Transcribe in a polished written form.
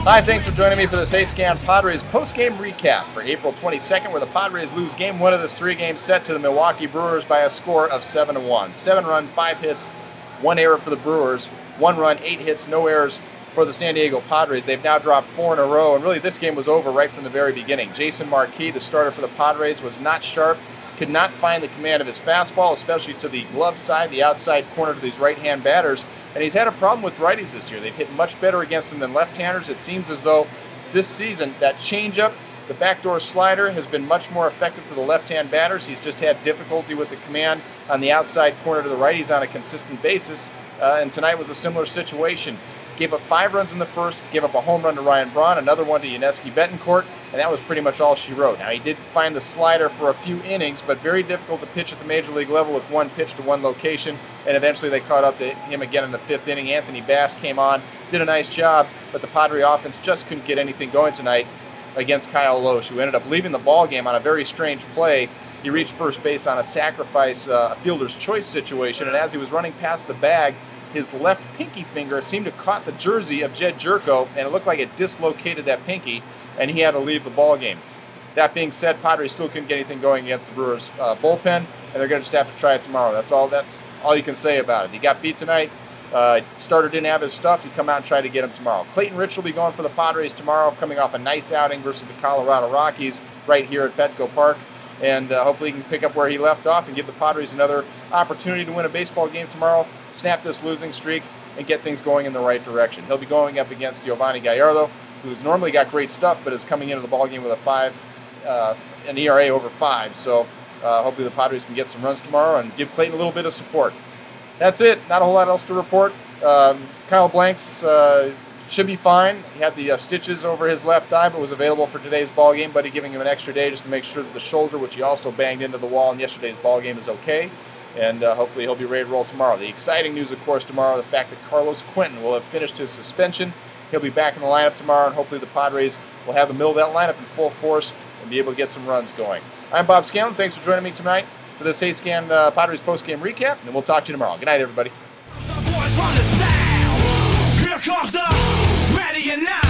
Hi, thanks for joining me for this HeyScan Padres post-game recap for April 22nd, where the Padres lose Game 1 of this three-game set to the Milwaukee Brewers by a score of 7-1. 7 run, 5 hits, 1 error for the Brewers, 1 run, 8 hits, no errors for the San Diego Padres. They've now dropped 4 in a row, and really this game was over right from the very beginning. Jason Marquis, the starter for the Padres, was not sharp, could not find the command of his fastball, especially to the glove side, the outside corner to these right-hand batters. And he's had a problem with righties this year. They've hit much better against him than left-handers. It seems as though this season that changeup, the backdoor slider, has been much more effective to the left-hand batters. He's just had difficulty with the command on the outside corner to the righties on a consistent basis. And tonight was a similar situation. Gave up 5 runs in the first, gave up a home run to Braun, another one to Betancourt, and that was pretty much all she wrote. Now, he did find the slider for a few innings, but very difficult to pitch at the major league level with one pitch to one location, and eventually they caught up to him again in the 5th inning. Anthony Bass came on, did a nice job, but the Padre offense just couldn't get anything going tonight against Kyle Loesch, who ended up leaving the ball game on a very strange play. He reached first base on a sacrifice, a fielder's choice situation, and as he was running past the bag, his left pinky finger seemed to caught the jersey of Jed Jerko, and it looked like it dislocated that pinky, and he had to leave the ball game. That being said, Padres still couldn't get anything going against the Brewers bullpen, and they're going to just have to try it tomorrow. That's all you can say about it. He got beat tonight. Starter didn't have his stuff. You come out and try to get him tomorrow. Clayton Rich will be going for the Padres tomorrow, coming off a nice outing versus the Colorado Rockies right here at Petco Park. And hopefully he can pick up where he left off and give the Padres another opportunity to win a baseball game tomorrow, snap this losing streak, and get things going in the right direction. He'll be going up against Giovanni Gallardo, who's normally got great stuff, but is coming into the ballgame with an ERA over 5. So hopefully the Padres can get some runs tomorrow and give Clayton a little bit of support. That's it. Not a whole lot else to report. Kyle Blanks should be fine. He had the stitches over his left eye, but was available for today's ball game. Buddy giving him an extra day just to make sure that the shoulder, which he also banged into the wall in yesterday's ball game, is okay. And hopefully he'll be ready to roll tomorrow. The exciting news, of course, tomorrow, the fact that Carlos Quentin will have finished his suspension. He'll be back in the lineup tomorrow, and hopefully the Padres will have the middle of that lineup in full force and be able to get some runs going. I'm Bob Scanlon. Thanks for joining me tonight for this HeyScan Padres postgame recap, and we'll talk to you tomorrow. Good night, everybody. Here comes the ready and now.